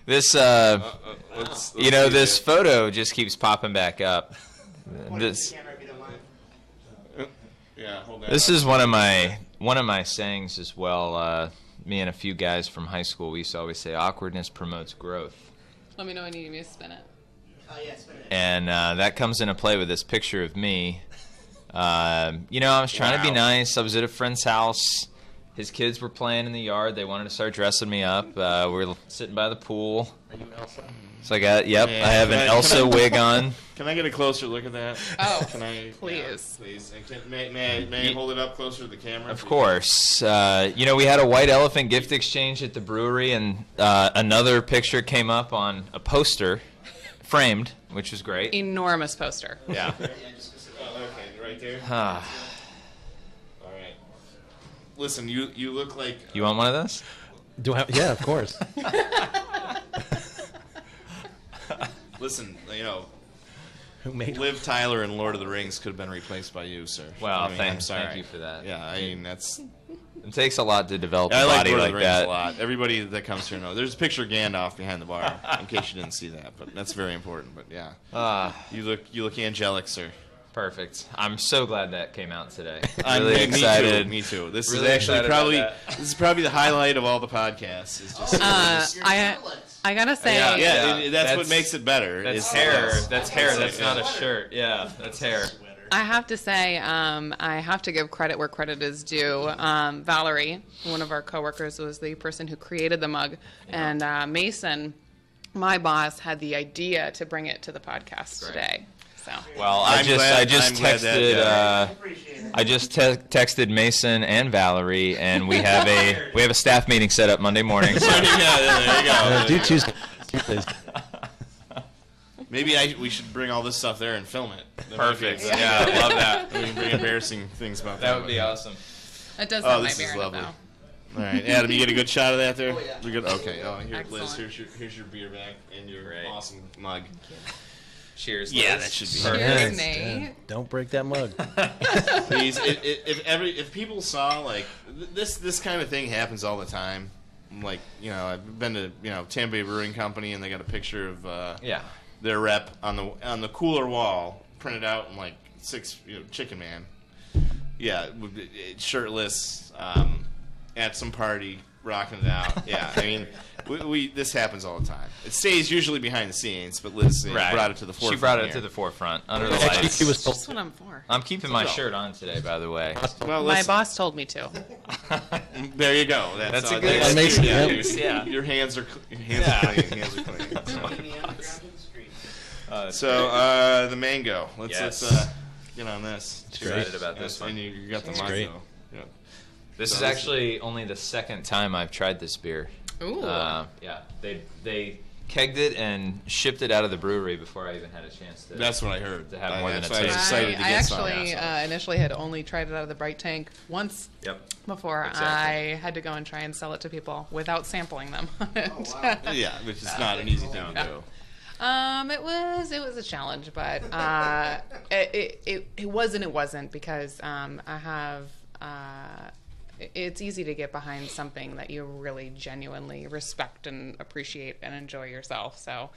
This, Let's you know, see this here. photo just keeps popping back up. This, Yeah, hold that. this up. is one of my sayings as well. Me and a few guys from high school, we used to always say, awkwardness promotes growth. Let me know when you need me to spin it. And that comes into play with this picture of me. You know, I was trying to be Wow. nice. I was at a friend's house. His kids were playing in the yard. They wanted to start dressing me up. We were sitting by the pool. So I got, yep, Yeah, I have an can I- Elsa wig on. Can I get a closer look at that? Oh, Can I? please. Yeah, please. And may I hold it up closer to the camera? Of course. You know, we had a white elephant gift exchange at the brewery, and another picture came up on a poster, framed, which was great. Enormous poster. Yeah. Oh, okay, right there. Ah, All right. Listen, you look like. you want one of those? Do I? Yeah, of course. Listen, you know, Who made? Liv Tyler in Lord of the Rings could have been replaced by you, sir. Well, I mean, I'm thank sorry. you for that. Yeah, I mean that's. It takes a lot to develop I a like body Lord of like the Rings that. a lot. Everybody that comes here knows. There's a picture of Gandalf behind the bar, in case you didn't see that. But that's very important. But yeah, Ah, you look angelic, sir. perfect. I'm so glad that came out today. I'm Really excited. Me too. This Really is actually excited about probably that. the highlight of all the podcasts. Is just, I gotta say, yeah, Yeah, that's what that's- makes it better. That's is hair. this. That's hair. That's Yeah. not a shirt. Yeah, that's hair. I have to say, I have to give credit where credit is due. Valerie, one of our coworkers, was the person who created the mug, and Mason, my boss, had the idea to bring it to the podcast Great. today. So Well, I'm I just glad texted. that- I just texted Mason and Valerie, and we have a staff meeting set up Monday morning. So. Yeah, there you go. Do Tuesdays. Maybe we should bring all this stuff there and film it. That might be Perfect. exactly- Yeah, I love that. We can bring embarrassing things about that. That would be awesome. it does Oh, have my this beer is in it, lovely. though. All right, Adam, you get a good shot of that there. Oh, yeah. We good. Okay. Oh, here, Liz. Excellent. Here's your beer back and your Great. awesome mug. Cheers. Yeah, Liz. that should be- Cheers, Yes, Nate. yeah. Don't break that mug. Please, if people saw like this kind of thing happens all the time. Like I've been to Tampa Bay Brewing Company and they got a picture of Yeah. their rep on the cooler wall printed out in like 6 Chicken Man. Yeah, shirtless at some party, rocking it out. Yeah, I mean, we this happens all the time. It stays usually behind the scenes, but Liz brought it to the forefront. She brought it here. to the forefront under the Actually, lights. she was That's what I'm for. I'm keeping my shirt on today, by the way. Well, My listen, boss told me to. there you go. That's a good that's excuse, yeah. yeah. Your hands are clean. Hands are clean. So the mango. Let's get on this. Excited about this And one. you got the It's mug, great. though. Yeah. This So is this actually only the second time I've tried this beer. Ooh. Yeah, they kegged it and shipped it out of the brewery before I even had a chance to. That's what I heard. To have more than a I was taste. excited to I get some. actually initially had only tried it out of the Bright Tank once Yep. before Exactly. I had to go and try and sell it to people without sampling them. Yeah, which is not an easy thing to do. It was a challenge, but it was and it wasn't because I have. It's easy to get behind something that you really genuinely respect and appreciate and enjoy yourself. So,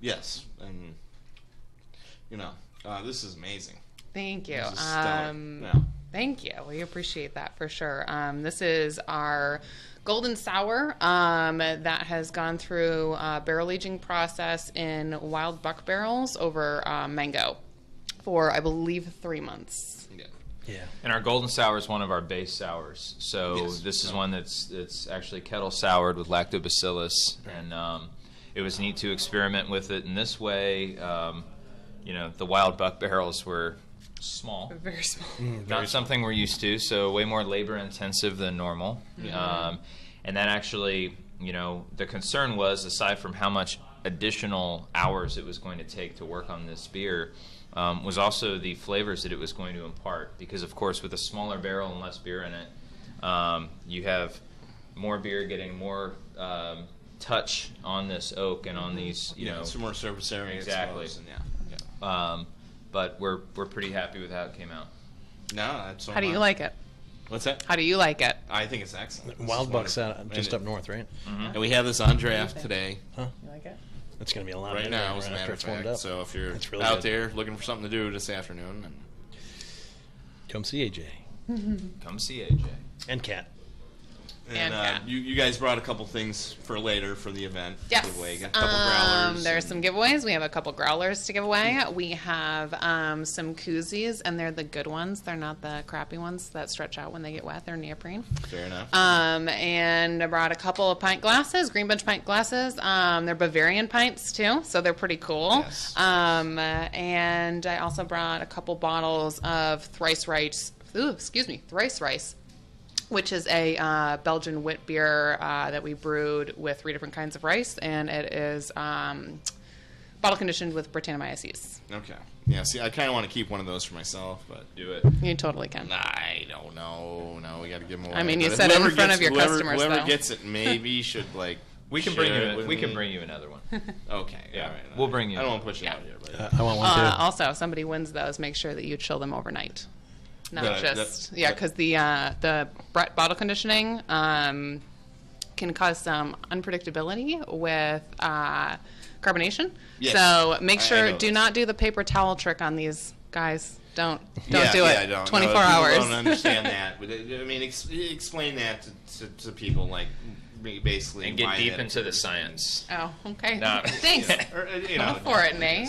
Yes, and this is amazing. thank you. This is stellar. Yeah. Thank you. We appreciate that for sure. This is our golden sour that has gone through a barrel aging process in wild buck barrels over mango for, I believe, 3 months. Yeah. And our golden sour is one of our base sours. So Yes. this is one that's actually kettle soured with lactobacillus, and it was neat to experiment with it in this way. The wild buck barrels were small, Very small. not something we're used to, so way more labor intensive than normal. And that actually, the concern was, aside from how much additional hours it was going to take to work on this beer, was also the flavors that it was going to impart. Because, of course, with a smaller barrel and less beer in it, you have more beer getting more touch on this oak and on these, some more surface area. Exactly. Exposed, and yeah. But we're pretty happy with how it came out. No, that's so How do you much. like it? What's that? How do you like it? I think it's excellent. Wild Buck's just up north, right? And we have this on draft today. You like it? It's going to be a lot Right better now, as a right matter after of it's warmed fact. up. So if you're It's really out good. there looking for something to do this afternoon, and Come see AJ. Come see AJ. And Kat. And Kat. you guys brought a couple things for later for the event. Yes. Giveaway. Got a couple growlers. There's and- some giveaways. We have a couple growlers to give away. We have some koozies, and they're the good ones. They're not the crappy ones that stretch out when they get wet. They're neoprene. Fair enough. And I brought a couple of pint glasses, GreenBench pint glasses. They're Bavarian pints too, so they're pretty cool. Yes. And I also brought a couple bottles of thrice rice, which is a Belgian wit beer that we brewed with 3 different kinds of rice, and it is bottle conditioned with Brettanomyces yeast. Okay. Yeah. See, I kind of want to keep one of those for myself, but Do it. You totally can. I don't know. No, we got to give them away. I mean, you But said it in whoever front gets- of your whoever- customers, Whoever though. gets it maybe should like. We can share bring you. it with We can me. bring you another one. Okay. Yeah. All right. We'll bring you I don't one. want to push it Yeah. out here, but I want one too. Also, if somebody wins those, make sure that you chill them overnight. Not That- just that- yeah, because the bottle conditioning can cause some unpredictability with carbonation. Yes. So make I sure know do this. not do the paper towel trick on these guys. Don't yeah, do yeah, it. I don't. 24 no, hours. People don't understand that. But I mean, explain that to people, like basically. And get why deep that into the occurs. Oh, science. okay. No. Thanks. Or, Go for it, Nate.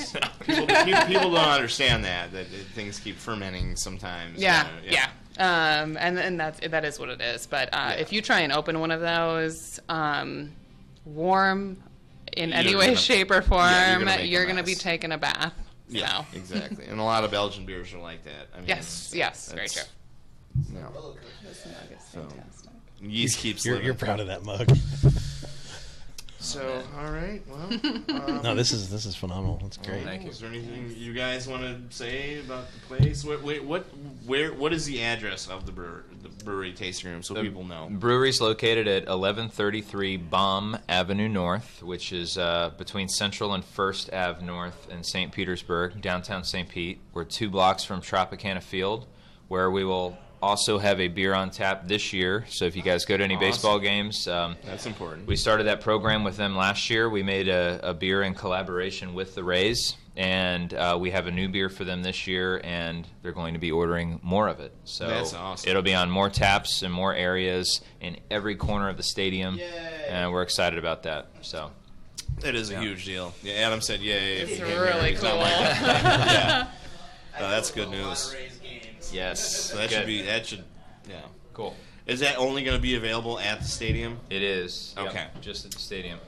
people don't understand that things keep fermenting sometimes. Yeah, yeah. And that is what it is. But if you try and open one of those warm in any You're way, gonna- shape, or form, yeah, you're gonna make a you're going to be mess. taking a bath. Yeah, So. exactly. And a lot of Belgian beers are like that. I mean, Yes, yes, very that's- true. No. So, Fantastic. yeast keeps You're living. proud of that mug. So, all right. Well, No, this is phenomenal. That's great. Thank you. Is there anything you guys want to say about the place? What is the address of the brewery tasting room so people know? Brewery's located at 1133 Baum Avenue North, which is between Central and First Ave North in St. Petersburg, downtown St. Pete. We're 2 blocks from Tropicana Field, where we will also have a beer on tap this year. So if you guys go to any Awesome. baseball games, That's important. we started that program with them last year. We made a beer in collaboration with the Rays, and we have a new beer for them this year, and they're going to be ordering more of it. So That's awesome. it'll be on more taps and more areas in every corner of the stadium, and we're excited about that. So It is a Yeah. huge deal. Yeah, Adam said, "Yay!" if It's you came here. really He's not cool. like that. Yeah. Oh, that's good news. yes, So that good. should. Yeah. Cool. Is that only going to be available at the stadium? It is. Yep, Okay. just at the stadium.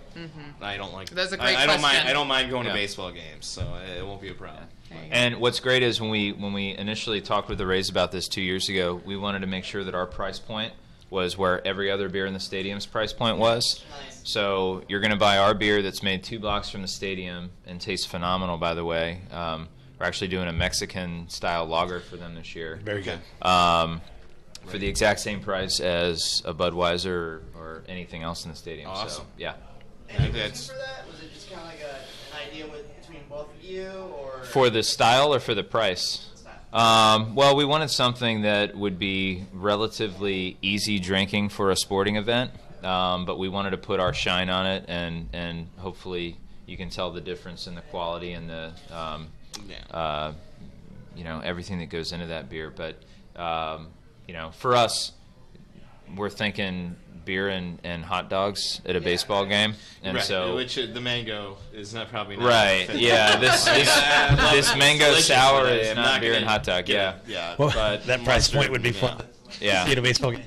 I don't like. That's a great I don't mind. question. I don't mind going Yeah. to baseball games, so it won't be a problem. There you go. And what's great is when we initially talked with the Rays about this 2 years ago, we wanted to make sure that our price point was where every other beer in the stadium's price point was. So you're going to buy our beer that's made 2 blocks from the stadium and tastes phenomenal, by the way. We're actually doing a Mexican-style lager for them this year. Very good. For the exact same price as a Budweiser or anything else in the stadium. So, Awesome. yeah. I think that's. For that, was it just kind of like an idea between both of you, or For the style or for the price? Well, we wanted something that would be relatively easy drinking for a sporting event, but we wanted to put our shine on it, and hopefully you can tell the difference in the quality and the everything that goes into that beer. But for us, we're thinking beer and hot dogs at a baseball game, and right, so which the mango is not probably not right, fit. yeah. This mango Delicious, sour but is I'm not beer gonna and hot dog. get Yeah, it. Yeah. Well, but that price mustard, point would be yeah. fun. yeah. See at a baseball game.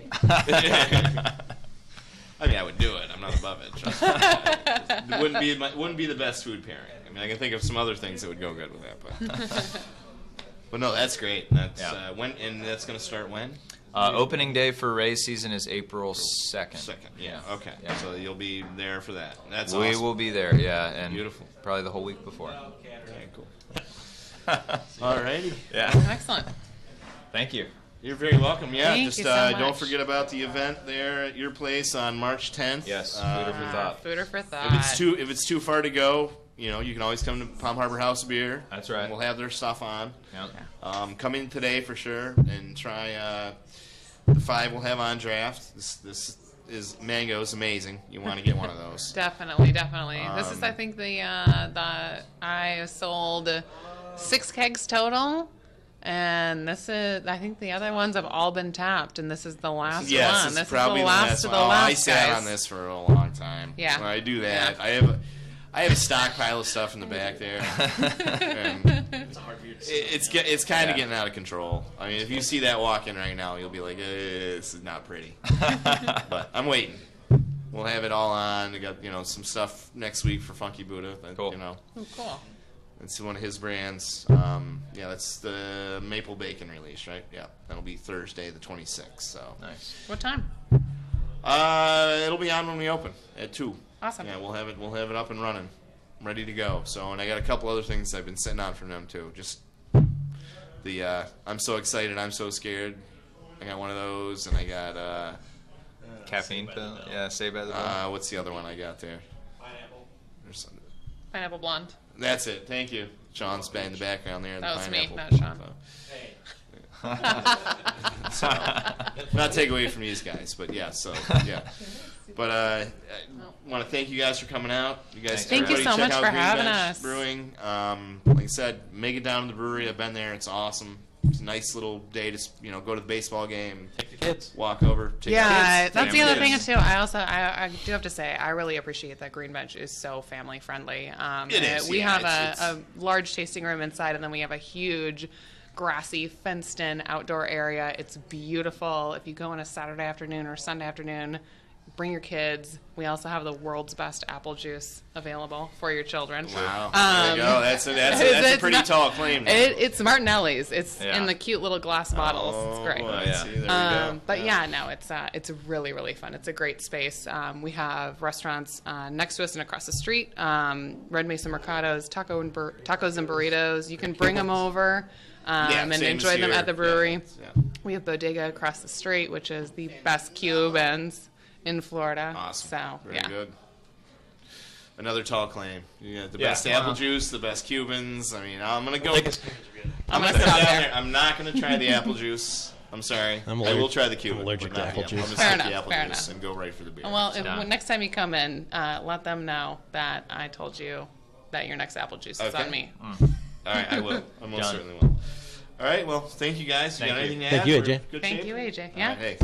I mean, I would do it. I'm not above it. Trust me. It wouldn't be the best food pairing. I mean, I can think of some other things that would go good with that, but no, that's great. That's Yeah. when, and that's going to start when? Opening day for Rays season is April 2nd. Second. Yeah. Okay. Yeah. So you'll be there for that. That's We awesome. will be there, yeah, and Beautiful. probably the whole week before. Okay, cool. Alrighty. Yeah. Excellent. Thank you. You're very welcome. Yeah, Thank just you so don't much. forget about the event there at your place on March 10th. Yes. Food for thought. Food for thought. If it's too far to go, you can always come to Palm Harbor House of Beer. That's right. And we'll have their stuff on. Yep. Come in today for sure and try the 5 we'll have on draft. This is mango is amazing. You want to get one of those. Definitely. This is, I think, I sold 6 kegs total. And this is, I think the other ones have all been tapped, and this is the last yes, one. This is probably the last of the one. last, I sat guys. on this for a long time. Yeah. When I do that, Yeah. I have a stockpile of stuff in the back there. And It's hard for you to it's kind of getting out of control. I mean, if you see that walking right now, you'll be like, this is not pretty. But I'm waiting. We'll have it all on. We got some stuff next week for Funky Buddha. Cool. Oh, cool. It's one of his brands. Yeah, that's the maple bacon release, right? Yeah, that'll be Thursday the 26th. So Nice. What time? it'll be on when we open at 2. Awesome. Yeah, we'll have it up and running, ready to go. So, and I got a couple other things I've been sitting on from them too. Just the I'm so excited, I'm so scared. I got one of those, and I got Caffeine pill. Yeah, Saved by the Bell. what's the other one I got there? Pineapple. There's some, Pineapple blonde. that's it. Thank you. Sean's been in the background there. That the was me, pineapple. not Sean. So, not take away from these guys, but yeah. So yeah. But I want to thank you guys for coming out. You guys, Thank you everybody so check much out for having GreenBench us. Brewing. Like I said, make it down to the brewery. I've been there. It's awesome. It's a nice little day to go to the baseball game. Take the kids. Walk over. Take Yeah, kids, that's the family other thing kids. too. I do have to say I really appreciate that GreenBench is so family friendly. It is, We yeah, have it's- a large tasting room inside, and then we have a huge grassy, fenced-in outdoor area. It's beautiful. If you go on a Saturday afternoon or Sunday afternoon, bring your kids. We also have the world's best apple juice available for your children. Wow. There you go. That's a pretty tall claim. Now. It's Martinelli's. It's Yeah. in the cute little glass bottles. Oh, It's great. boy, yeah. see, there we go. But yeah, no, it's really, really fun. It's a great space. We have restaurants next to us and across the street. Red Mesa Mercado's tacos and burritos. You can bring them over Yeah, and same as enjoy them here. at the brewery. Yeah. We have Bodega across the street, which is the best Cubans in Florida. Awesome. So Very yeah. good. Another tall claim. You got the Yeah, best wow. apple juice, the best Cubans. I mean, I'm gonna go. Take his fingers are good. I'm gonna gonna come stop down there. there. I'm not gonna try the apple juice. I'm sorry. I'm I will allergic- try the Cuban. I'm allergic but to not apple the juice. I'm gonna Fair skip enough, the apple fair juice enough. and go right for the beer. Well, done. next time you come in, let them know that I told you that your next apple juice is Okay. on me. All right, I will. I most Done. certainly will. All right. Well, thank you guys. You Thank got you. anything to Thank add? you, for AJ. good Thank shape? you, AJ. All Yeah. right, hey.